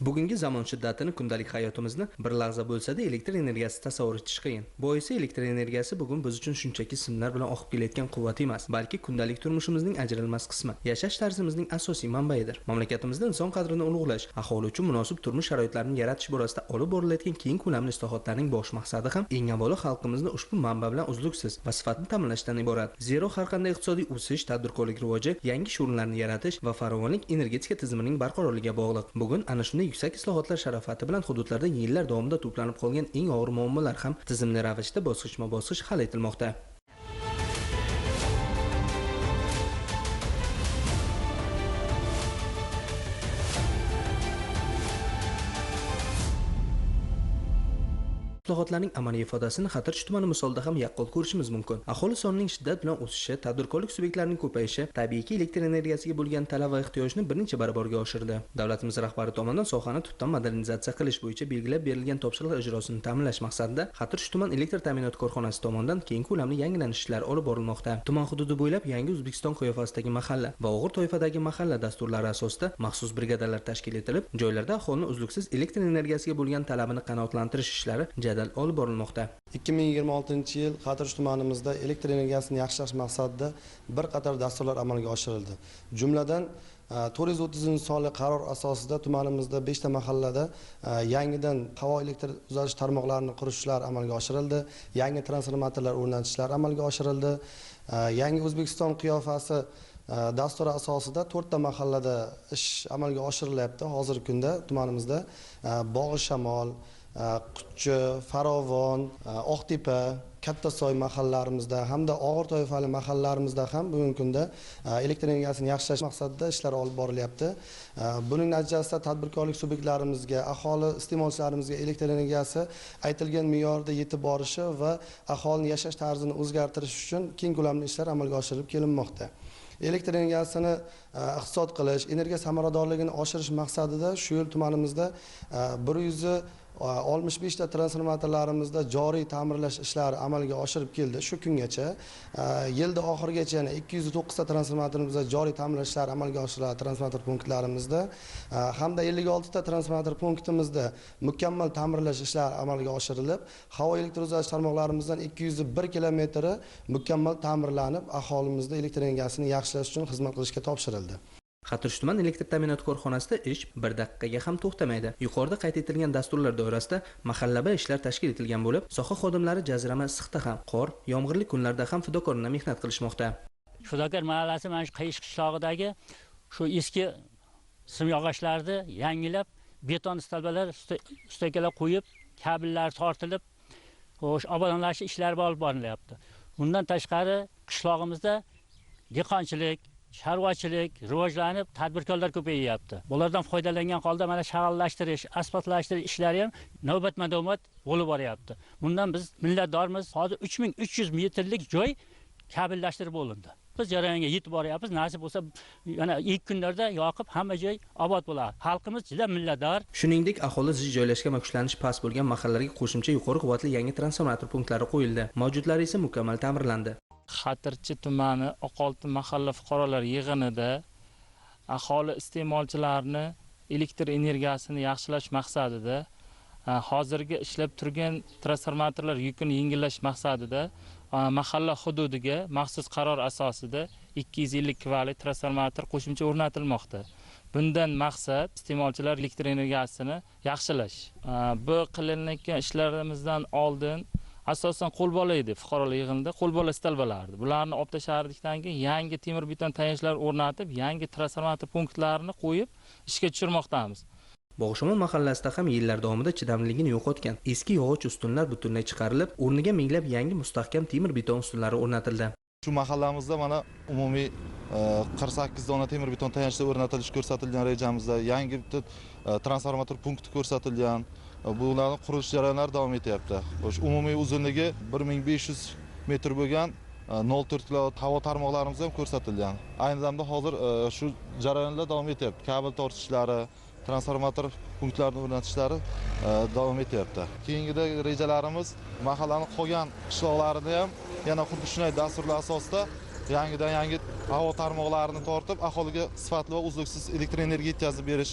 Bugungi zamon shiddatini kundalik hayotimizni bir lahza bo'lsa-da elektr energiyasi tasavvur etish qiyin. Boisi elektr energiyasi bugun biz uchun shunchaki simlar bilan oqib kelayotgan quvvat emas, balki kundalik turmushimizning ajralmas qismi, yashash tarzimizning asosiy manbaidir. Mamlakatimizda inson qadrini ulug'lash, aholi uchun munosib turmush sharoitlarini yaratish borasida olib borilayotgan keng ko'lamli islohotlarning bosh maqsadi ham eng avvalo xalqimizni ushbu manba bilan uzluksiz va sifatli ta'minlashdan iborat. Zero har qanday iqtisodiy o'sish, tadbirkorlik rivoji, yangi ish o'rinlarini yaratish va farovonlik energetika tizimining barqarorligiga bog'liq. Bugun ana shunday yuksak islohotlar sharofati bilan hududlarda yillar davomida to'planib qolgan eng og'ir muammolar ham tizimli ravishda bosqichma-bosqich hal etilmoqda. Islohotlarning amaliy ifodasini Xatirchi tumani misolida ham yaqqol ko'rishimiz mumkin. Aholi sonining shiddat bilan o'sishi, tadbirkorlik subyektlarining ko'payishi, tabiiyki elektr energiyasiga bo'lgan talab va ehtiyojni bir necha barobarga oshirdi. Davlatimiz rahbari tomonidan sohani tubdan modernizatsiya qilish bo'yicha belgilab berilgan topshiriqlar ijrosini ta'minlash maqsadida Xatirchi tuman elektr ta'minot korxonasi tomonidan keng ko'lamli yangilanish ishlari olib borilmoqda. Tuman hududi bo'ylab yangi O'zbekiston qiyofasidagi mahalla va og'ir toifadagi mahalla dasturlari asosida maxsus brigadalar tashkil etilib, joylarda aholini uzluksiz elektr energiyasiga bo'lgan talabini qanoatlantirish ishlari jadal olib borilmoqda. 2026-yil Xatirchi tumanimizda elektr energiyasini yaxshilash maqsadida bir qator dasturlar amalga oshirildi. Jumladan 430-sonli qaror asosida tumanimizda 5 ta mahallada yangidan havo elektr uzatish tarmoqlarini qurishlar amalga oshirildi, yangi transformatorlar o'rnatishlar amalga oshirildi. Yangi O'zbekiston qiyofasi dasturi asosida 4 ta mahallada ish amalga oshirilyapti. Hozirgi kunda tumanimizda Bog'i Shamol, Quchchi, Farovon, Oqtepa, Kattasoy mahallalarimizda hamda og'ir toifali mahallalarimizda ham bugungi kunda elektr energiyasini yaxshilash maqsadida ishlar olib borilyapti. Buning natijasida tadbirkorlik subyektlarimizga, aholi iste'molchilarimizga elektr energiyasi aytilgan me'yorda yetib borishi va aholining yashash tarzini o'zgartirish uchun keng ko'lamli ishlar amalga oshirilib kelinmoqda. Elektr energiyasini iqtisod qilish, energiya samaradorligini oshirish maqsadida shu yil tumanimizda 165 ta transformatorlarimizda joriy ta'mirlash ishlari amalga oshirib keldi. Shu kungacha yilda oxirigacha yana 209 ta transformatorimizda joriy ta'mirlash ishlari amalga oshiriladi transformator punktlarimizda hamda 56 ta transformator punktimizda mukammal ta'mirlash ishlari amalga oshirilib, havo elektr uzatish tarmoqlarimizdan 201 kilometri mukammal ta'mirlanib, aholimizda elektr energiyasini yaxshilash uchun xizmat qilishga topshirildi. Xatirchi tuman elektr ta'minot korxonasida ish bir daqiqaga ham to'xtamaydi. Yuqorida qayd etilgan dasturlar doirasida mahallaba ishlar tashkil etilgan bo'lib, soha xodimlari jazirama issiqda ham, qor, yomg'irli kunlarda ham fidokorona mehnat qilishmoqda. Fidokor mahallasi mana shu Qiyish qishlog'idagi shu eski simyog'ochlarni yangilab, beton stolbalar ustakalar qo'yib, kabellar tortilib, xo'sh, obodonlash ishlari olib borilyapti. Bundan tashqari qishlog'imizda dehqonchilik, chorvachilik rivojlanib, tadbirkorlar ko'payyapti. Bulardan foydalangan holda mana shag'allashtirish, asfaltlashtirish ishlari ham navbatma-navbat bo'lib boryapti. Bundan biz minnatdormiz. Hozir 3300 metrlik joy kabellashtirib bo'lindi. Biz jarayonga yetib boryapmiz. Nasib bo'lsa, yana ilk kunlarda yoqib hamma joy obod bo'ladi. Xalqimiz juda minnatdor. Shuningdek, aholi zich joylashgan va kuchlanishi past bo'lgan mahallalarga qo'shimcha yuqori quvvatli yangi transformator punktlari qo'yildi. Mavjudlari esa mukammal ta'mirlandi. Xatirchi tumani Oqolti mahalla fuqarolar yig'inida aholi iste'molchilarini elektr energiyasini yaxshilash maqsadida hozirgi ishlab turgan transformatorlar yukini yengillash maqsadida mahalla hududiga maxsus qaror asosida 250 kVli transformator qo'shimcha o'rnatilmoqda. Bundan maqsad iste'molchilar elektr energiyasini yaxshilash. Bu qilinayotgan ishlarimizdan oldin asosan qo'lbola edi, fuqarolar yig'inida qo'lbola stolbalardi. Bularni olib tashlarlikdan keyin yangi temir beton tayanchlar o'rnatib, yangi transformator punktlarini qo'yib ishga tushirmoqdamiz. Bog'ishmon mahallasida ham yillar davomida chidamliligini yo'qotgan eski yog'och ustunlar butunlay chiqarilib, o'rniga minglab yangi mustahkam temir beton ustunlari o'rnatildi. Shu mahallamizda mana umumiy 48 dona temir beton tayanchlar o'rnatilishi ko'rsatilgan rejamizda, yangi bitta transformator punkti ko'rsatilgan. Bularning qurilish jarayonlari davom etyapti. Umumiy uzunligi 1500 metr bo'lgan 0.4 kV havo tarmoqlarimiz ham ko'rsatilgan. Ayni damda hozir shu jarayonlar davom etyapti. Kabel tortishlari, transformator punktlarini o'rnatishlari davom etyapti. Keyingi rejalarimiz mahallaning qolgan qishloqlarini ham yana xuddi shunday dasturlar asosida yangi havo tarmoqlarini tortib, aholiga sifatli va uzluksiz elektr energiya yetkazib berish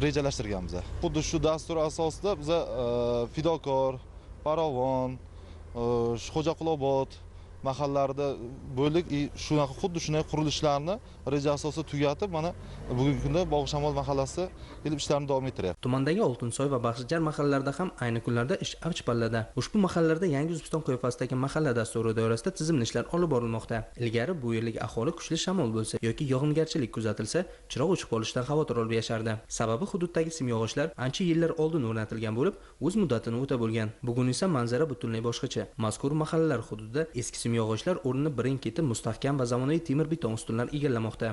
rejalashtirganmiz. Xuddi shu dastur asosida biz Fidokor, Paravon, Xo'jaqulobod mahallalarida bo'ldik. Shunaqa xuddi shunday qurilishlarni reja asosida tugatib, mana bugungi kunda Bog'shamol mahallasi kelib ishlarini davom ettiryapti. Tumandagi Oltinsoy va Baxshijar mahallalarida ham ayni kunlarda ish avj pallada. Ushbu mahallalarda yangi O'zbekiston qiyofasidagi mahalla dasturi doirasida tizimli ishlar olib borilmoqda. Ilgari bu yerlik aholi kuchli shamol bo'lsa yoki yog'ingarchilik kuzatilsa, chiroq o'chib qolishidan xavotir olib yashardi. Sababi hududdagi simyog'ochlar ancha yillar oldin o'rnatilgan bo'lib, o'z muddatini o'tab bo'lgan. Bugun esa manzara butunlay boshqacha. Mazkur mahallalar hududida eski simyog'ochlar o'rnini birin-ketin mustahkam va zamonaviy temir beton ustunlar egallamoqda.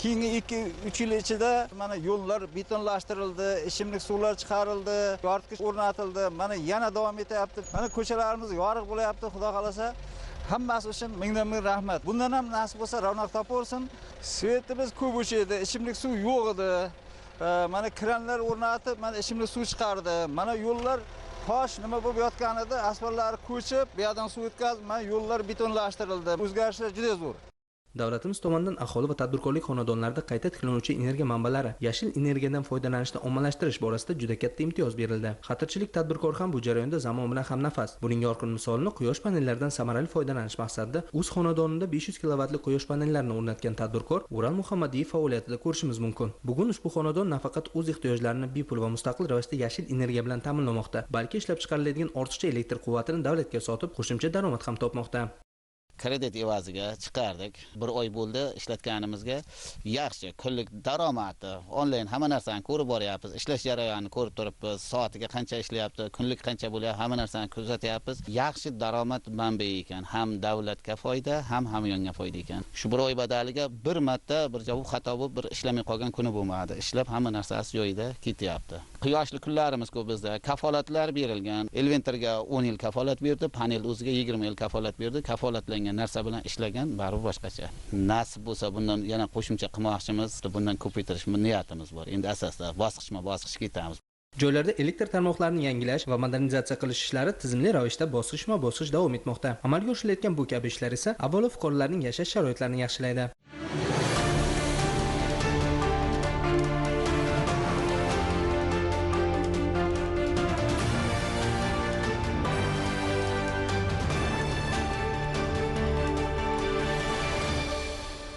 Keyingi 2-3 yil ichida mana yo'llar betonlashtirildi, ichimlik suvlar chiqarildi, yoritgich o'rnatildi. Mana yana davom etyapti. Mana ko'chalarimiz yorug' bo'lyapti, xudo xolasa. Hammasi uchun mingdan-ming rahmat. Bundan ham nasib bo'lsa ravnaq topaversin. Svetimiz ko'p o'chadi, ichimlik suv yo'q edi. Mana kranlar o'rnatib, mana ichimlik suv chiqardi. Mana yo'llar tosh nima bo'lib yotganida asfaltlari ko'chib, bu yerdan suv o'tkazib, mana yo'llar betonlashtirildi. O'zgarishlar juda zo'r. Davlatimiz tomonidan aholi va tadbirkorlik xonadonlarida qayta tiklanuvchi energiya manbalari, yashil energiyadan foydalanishni ommalashtirish borasida juda katta imtiyoz berildi. Xatirchilik tadbirkor ham bu jarayonda zamon bilan hamnafas. Buning yorqin misolini quyosh panellaridan samarali foydalanish maqsadida o'z xonadonida 500 kilovatli quyosh panellarini o'rnatgan tadbirkor Ural Muhammadiyev faoliyatida ko'rishimiz mumkin. Bugun ushbu xonadon nafaqat o'z ehtiyojlarini bepul va mustaqil ravishda yashil energiya bilan ta'minlamoqda, balki ishlab chiqariladigan ortiqcha elektr quvvatini davlatga sotib, qo'shimcha daromad ham topmoqda. Kredit evaziga chiqardik. Bir oy bo'ldi ishlatganimizga yaxshi kunlik daromadi, onlayn hamma narsani ko'rib boryapmiz. Ishlash jarayonini ko'rib turibmiz. Soatiga qancha ishlayapti, kunlik qancha bo'lyapti, hamma narsani kuzatyapmiz. Yaxshi daromad manbai ekan. Ham davlatga foyda, ham hamyonga foyda ekan. Shu bir oy badaliga bir marta bir javob xato bo'lib, bir ishlamay qolgan kuni bo'lmadi. Ishlab hamma narsasi joyida ketyapti. Quyoshli kunlarimiz ko'p bizda. Kafolatlar berilgan. Elventerga 10 yil kafolat berdi, panel o'ziga 20 yil kafolat berdi. Kafolatlangan narsa bilan ishlagan baribir boshqacha. Nasib bo'lsa bundan yana qo'shimcha qilmoqchimiz, bundan ko'paytirish niyatimiz bor. Endi asosda bosqichma-bosqich ketamiz. Joylarda elektr tarmoqlarini yangilash va modernizatsiya qilish ishlari tizimli ravishda bosqichma-bosqich davom etmoqda. Amalga oshirilayotgan bu kabi ishlar esa avvalo fuqarolarning yashash sharoitlarini yaxshilaydi.